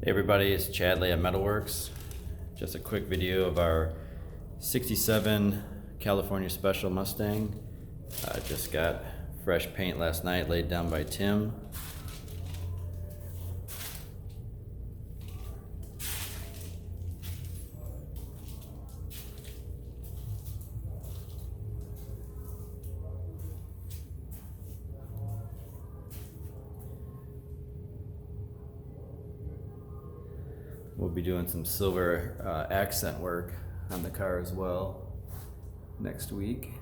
Hey everybody, it's Chadley at Metalworks. Just a quick video of our 67 California Special Mustang. Just got fresh paint last night laid down by Tim. We'll be doing some silver accent work on the car as well next week.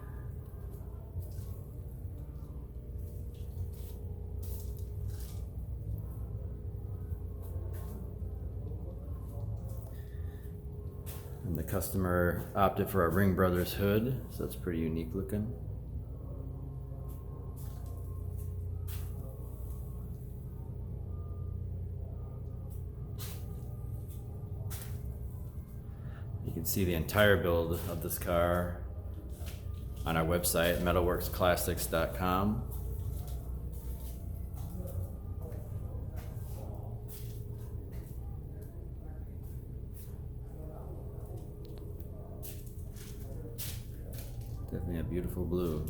And the customer opted for a Ring Brothers hood, so it's pretty unique looking. You can see the entire build of this car on our website, metalworksclassics.com. Definitely a beautiful blue.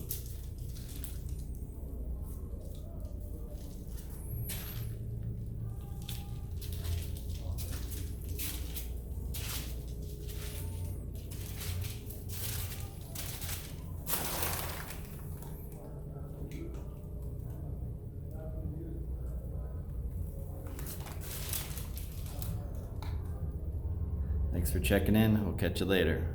Thanks for checking in. We'll catch you later.